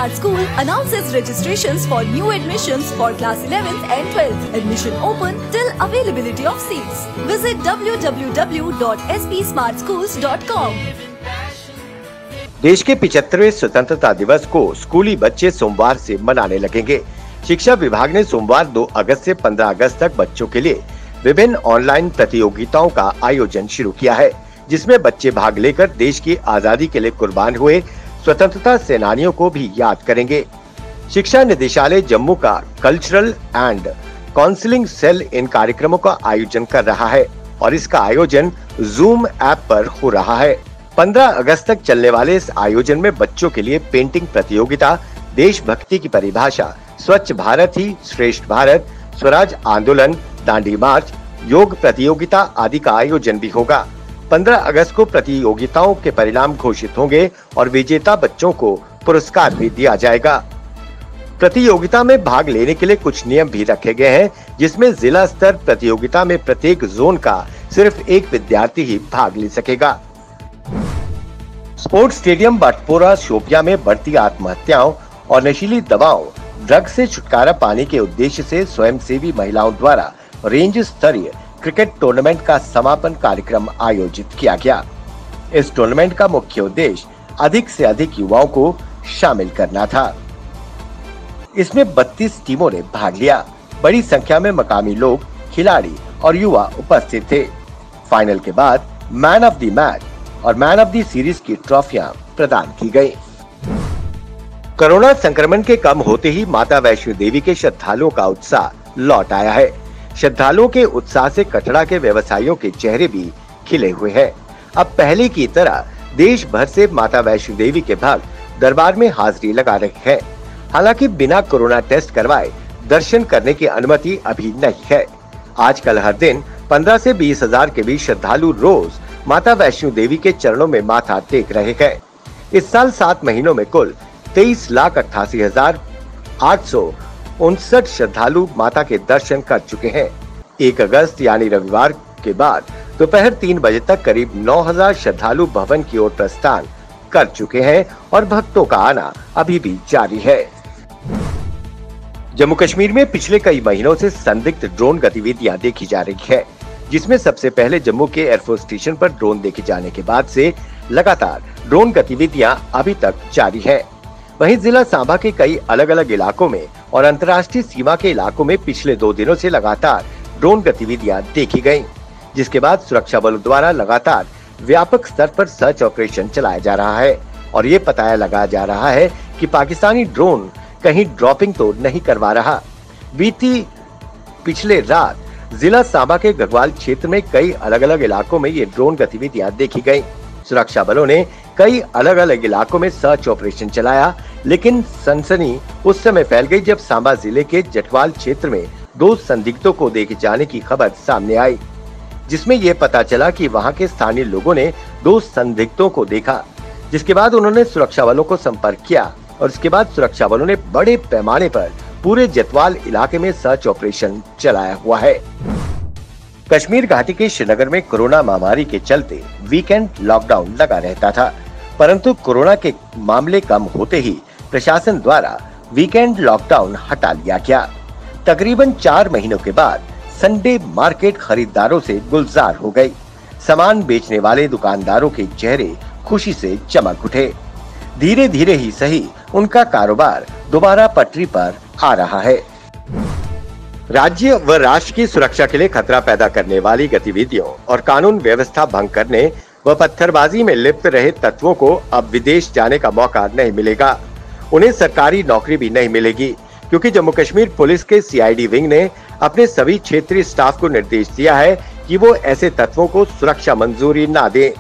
Smart School announces registrations for new admissions for class 11th and 12th. Admission open till availability of seats. Visit www.spsmartschools.com. देश के 75वें स्वतंत्रता दिवस को स्कूली बच्चे सोमवार से मनाने लगेंगे। शिक्षा विभाग ने सोमवार 2 अगस्त से 15 अगस्त तक बच्चों के लिए विभिन्न ऑनलाइन प्रतियोगिताओं का आयोजन शुरू किया है, जिसमें बच्चे भाग लेकर देश की आजादी के लिए कुर्बान हुए स्वतंत्रता सेनानियों को भी याद करेंगे। शिक्षा निदेशालय जम्मू का कल्चरल एंड काउंसलिंग सेल इन कार्यक्रमों का आयोजन कर रहा है और इसका आयोजन जूम ऐप पर हो रहा है। 15 अगस्त तक चलने वाले इस आयोजन में बच्चों के लिए पेंटिंग प्रतियोगिता, देशभक्ति की परिभाषा, स्वच्छ भारत ही श्रेष्ठ भारत, स्वराज आंदोलन, दांडी मार्च, योग प्रतियोगिता आदि का आयोजन भी होगा। 15 अगस्त को प्रतियोगिताओं के परिणाम घोषित होंगे और विजेता बच्चों को पुरस्कार भी दिया जाएगा। प्रतियोगिता में भाग लेने के लिए कुछ नियम भी रखे गए हैं, जिसमें जिला स्तर प्रतियोगिता में प्रत्येक जोन का सिर्फ एक विद्यार्थी ही भाग ले सकेगा। स्पोर्ट्स स्टेडियम बटपोरा शोपियां में बढ़ती आत्महत्याओं और नशीली दवाओं, ड्रग्स से छुटकारा पाने के उद्देश्य से स्वयंसेवी महिलाओं द्वारा रेंज स्तरीय क्रिकेट टूर्नामेंट का समापन कार्यक्रम आयोजित किया गया। इस टूर्नामेंट का मुख्य उद्देश्य अधिक से अधिक युवाओं को शामिल करना था। इसमें 32 टीमों ने भाग लिया। बड़ी संख्या में मकामी लोग, खिलाड़ी और युवा उपस्थित थे। फाइनल के बाद मैन ऑफ द मैच और मैन ऑफ द सीरीज की ट्रॉफियां प्रदान की गयी। कोरोना संक्रमण के कम होते ही माता वैष्णो देवी के श्रद्धालुओं का उत्साह लौट आया है। श्रद्धालुओं के उत्साह से कटरा के व्यवसायियों के चेहरे भी खिले हुए हैं। अब पहले की तरह देश भर से माता वैष्णो देवी के भक्त दरबार में हाजिरी लगा रहे हैं। हालांकि बिना कोरोना टेस्ट करवाए दर्शन करने की अनुमति अभी नहीं है। आजकल हर दिन 15 से 20 हजार के बीच श्रद्धालु रोज माता वैष्णो देवी के चरणों में माथा टेक रहे हैं। इस साल 7 महीनों में कुल 23,88,859 श्रद्धालु माता के दर्शन कर चुके हैं। 1 अगस्त यानी रविवार के बाद दोपहर 3 बजे तक करीब 9,000 श्रद्धालु भवन की ओर प्रस्थान कर चुके हैं और भक्तों का आना अभी भी जारी है। जम्मू कश्मीर में पिछले कई महीनों से संदिग्ध ड्रोन गतिविधियां देखी जा रही है, जिसमें सबसे पहले जम्मू के एयरफोर्स स्टेशन पर ड्रोन देखे जाने के बाद से लगातार ड्रोन गतिविधियां अभी तक जारी है। वहीं जिला सांबा के कई अलग अलग इलाकों में और अंतर्राष्ट्रीय सीमा के इलाकों में पिछले 2 दिनों से लगातार ड्रोन गतिविधियां देखी गयी, जिसके बाद सुरक्षा बलों द्वारा लगातार व्यापक स्तर पर सर्च ऑपरेशन चलाया जा रहा है और ये पता लगाया जा रहा है कि पाकिस्तानी ड्रोन कहीं ड्रॉपिंग तो नहीं करवा रहा। पिछले रात जिला सांबा के गढ़वाल क्षेत्र में कई अलग अलग इलाकों में ये ड्रोन गतिविधियां देखी गयी। सुरक्षा बलों ने कई अलग अलग इलाकों में सर्च ऑपरेशन चलाया, लेकिन सनसनी उस समय फैल गई जब सांबा जिले के जटवाल क्षेत्र में 2 संदिग्धों को देखे जाने की खबर सामने आई, जिसमें ये पता चला कि वहां के स्थानीय लोगों ने 2 संदिग्धों को देखा, जिसके बाद उन्होंने सुरक्षा बलों को संपर्क किया और इसके बाद सुरक्षा बलों ने बड़े पैमाने पर पूरे जटवाल इलाके में सर्च ऑपरेशन चलाया हुआ है। कश्मीर घाटी के श्रीनगर में कोरोना महामारी के चलते वीकेंड लॉकडाउन लगा रहता था, परंतु कोरोना के मामले कम होते ही प्रशासन द्वारा वीकेंड लॉकडाउन हटा लिया गया। तकरीबन 4 महीनों के बाद संडे मार्केट खरीदारों से गुलजार हो गई। सामान बेचने वाले दुकानदारों के चेहरे खुशी से चमक उठे। धीरे धीरे ही सही उनका कारोबार दोबारा पटरी पर आ रहा है। राज्य व राष्ट्र की सुरक्षा के लिए खतरा पैदा करने वाली गतिविधियों और कानून व्यवस्था भंग करने व पत्थरबाजी में लिप्त रहे तत्वों को अब विदेश जाने का मौका नहीं मिलेगा। उन्हें सरकारी नौकरी भी नहीं मिलेगी, क्योंकि जम्मू कश्मीर पुलिस के सीआईडी विंग ने अपने सभी क्षेत्रीय स्टाफ को निर्देश दिया है कि वो ऐसे तत्वों को सुरक्षा मंजूरी न दें।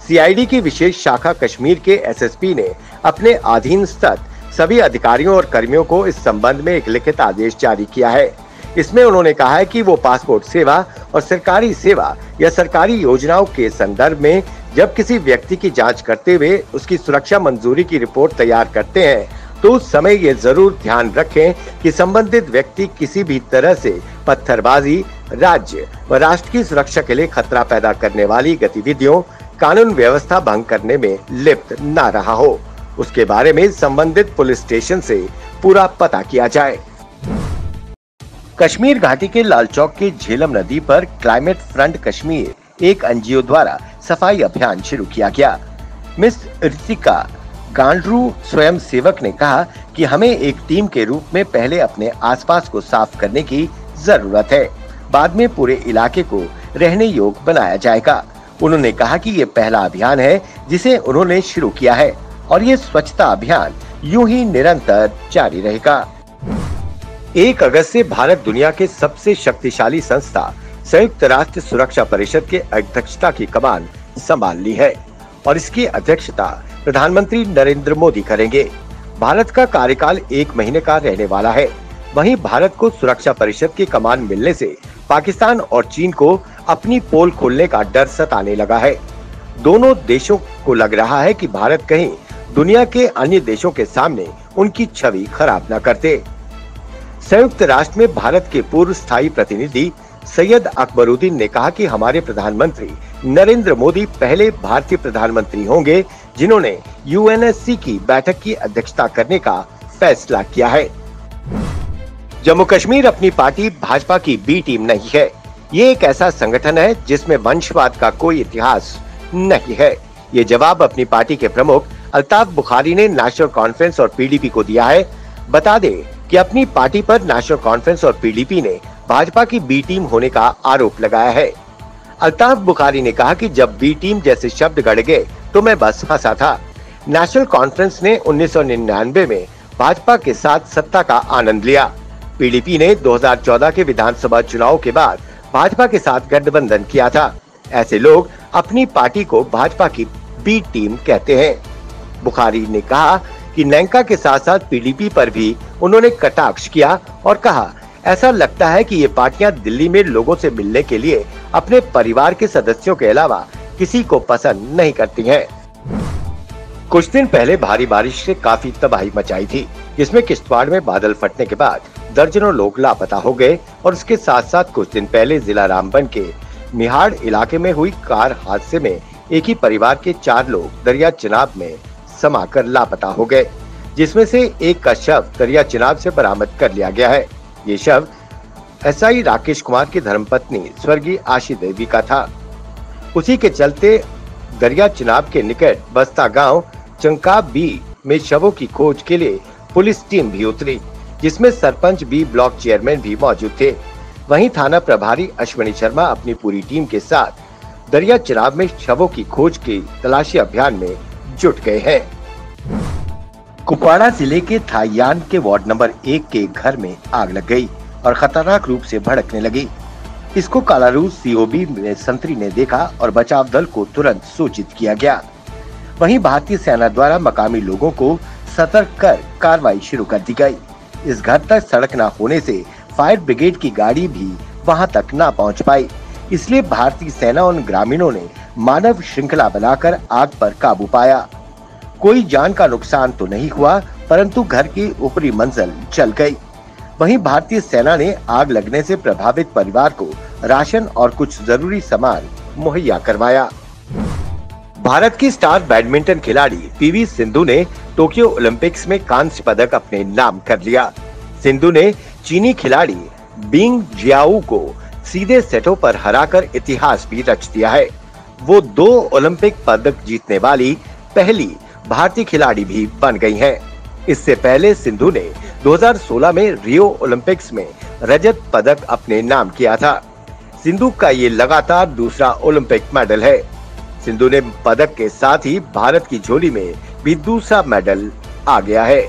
सीआईडी की विशेष शाखा कश्मीर के एसएसपी ने अपने अधीन स्थित सभी अधिकारियों और कर्मियों को इस संबंध में एक लिखित आदेश जारी किया है। इसमें उन्होंने कहा है कि वो पासपोर्ट सेवा और सरकारी सेवा या सरकारी योजनाओं के संदर्भ में जब किसी व्यक्ति की जांच करते हुए उसकी सुरक्षा मंजूरी की रिपोर्ट तैयार करते हैं, तो उस समय ये जरूर ध्यान रखें कि संबंधित व्यक्ति किसी भी तरह से पत्थरबाजी, राज्य व राष्ट्र की सुरक्षा के लिए खतरा पैदा करने वाली गतिविधियों, कानून व्यवस्था भंग करने में लिप्त न रहा हो। उसके बारे में संबंधित पुलिस स्टेशन से पूरा पता किया जाए। कश्मीर घाटी के लाल चौक के झेलम नदी पर क्लाइमेट फ्रंट कश्मीर एक एनजीओ द्वारा सफाई अभियान शुरू किया गया। मिस ऋतिका गांडरू स्वयं सेवक ने कहा कि हमें एक टीम के रूप में पहले अपने आसपास को साफ करने की जरूरत है, बाद में पूरे इलाके को रहने योग्य बनाया जाएगा। उन्होंने कहा कि ये पहला अभियान है जिसे उन्होंने शुरू किया है और ये स्वच्छता अभियान यूं ही निरंतर जारी रहेगा। 1 अगस्त से भारत दुनिया के सबसे शक्तिशाली संस्था संयुक्त राष्ट्र सुरक्षा परिषद के अध्यक्षता की कमान संभाल ली है और इसकी अध्यक्षता प्रधानमंत्री नरेंद्र मोदी करेंगे। भारत का कार्यकाल 1 महीने का रहने वाला है। वहीं भारत को सुरक्षा परिषद की कमान मिलने से पाकिस्तान और चीन को अपनी पोल खोलने का डर सताने लगा है। दोनों देशों को लग रहा है कि भारत कहीं दुनिया के अन्य देशों के सामने उनकी छवि खराब न करते। संयुक्त राष्ट्र में भारत के पूर्व स्थायी प्रतिनिधि सैयद अकबरुद्दीन ने कहा कि हमारे प्रधानमंत्री नरेंद्र मोदी पहले भारतीय प्रधानमंत्री होंगे जिन्होंने यूएनएससी की बैठक की अध्यक्षता करने का फैसला किया है। जम्मू कश्मीर अपनी पार्टी भाजपा की बी टीम नहीं है। ये एक ऐसा संगठन है जिसमें वंशवाद का कोई इतिहास नहीं है। ये जवाब अपनी पार्टी के प्रमुख अल्ताफ बुखारी ने नेशनल कॉन्फ्रेंस और पीडीपी को दिया है। बता दें कि अपनी पार्टी पर नेशनल कॉन्फ्रेंस और पीडीपी ने भाजपा की बी टीम होने का आरोप लगाया है। अल्ताफ बुखारी ने कहा कि जब बी टीम जैसे शब्द गढ़ गए तो मैं बस हंसा था। नेशनल कॉन्फ्रेंस ने 1999 में भाजपा के साथ सत्ता का आनंद लिया। पीडीपी ने 2014 के विधानसभा चुनाव के बाद भाजपा के साथ गठबंधन किया था। ऐसे लोग अपनी पार्टी को भाजपा की बी टीम कहते हैं। बुखारी ने कहा कि नेंका के साथ साथ पीडीपी पर भी उन्होंने कटाक्ष किया और कहा ऐसा लगता है कि ये पार्टियां दिल्ली में लोगों से मिलने के लिए अपने परिवार के सदस्यों के अलावा किसी को पसंद नहीं करती हैं। कुछ दिन पहले भारी बारिश से काफी तबाही मचाई थी, जिसमें किश्तवाड़ में बादल फटने के बाद दर्जनों लोग लापता हो गए और उसके साथ साथ कुछ दिन पहले जिला रामबन के मिहाड़ इलाके में हुई कार हादसे में एक ही परिवार के 4 लोग दरिया चिनाब में समाकर लापता हो गए, जिसमें से एक का शव दरिया चिनाब से बरामद कर लिया गया है। ये शव एसआई राकेश कुमार की धर्मपत्नी स्वर्गीय आशी देवी का था। उसी के चलते दरिया चिनाब के निकट बस्ता गांव चंकाब बी में शवों की खोज के लिए पुलिस टीम भी उतरी, जिसमें सरपंच बी ब्लॉक चेयरमैन भी मौजूद थे। वहीं थाना प्रभारी अश्विनी शर्मा अपनी पूरी टीम के साथ दरिया चिनाब में शवों की खोज की तलाशी अभियान में जुट गए हैं। कुपवाड़ा जिले के थायान के वार्ड नंबर 1 के घर में आग लग गई और खतरनाक रूप से भड़कने लगी। इसको कालारूस सीओबी में संतरी ने देखा और बचाव दल को तुरंत सूचित किया गया। वहीं भारतीय सेना द्वारा मकामी लोगों को सतर्क कर कार्रवाई शुरू कर दी गई। इस घर तक सड़क न होने से फायर ब्रिगेड की गाड़ी भी वहां तक न पहुंच पाई, इसलिए भारतीय सेना और ग्रामीणों ने मानव श्रृंखला बनाकर आग पर काबू पाया। कोई जान का नुकसान तो नहीं हुआ, परंतु घर की ऊपरी मंजिल जल गई। वहीं भारतीय सेना ने आग लगने से प्रभावित परिवार को राशन और कुछ जरूरी सामान मुहैया करवाया। भारत की स्टार बैडमिंटन खिलाड़ी पीवी सिंधु ने टोक्यो ओलंपिक्स में कांस्य पदक अपने नाम कर लिया। सिंधु ने चीनी खिलाड़ी बिंग जियाओ को सीधे सेटों पर हराकर इतिहास भी रच दिया है। वो 2 ओलंपिक पदक जीतने वाली पहली भारतीय खिलाड़ी भी बन गई हैं। इससे पहले सिंधु ने 2016 में रियो ओलंपिक्स में रजत पदक अपने नाम किया था। सिंधु का ये लगातार दूसरा ओलंपिक मेडल है। सिंधु ने पदक के साथ ही भारत की झोली में भी दूसरा मेडल आ गया है।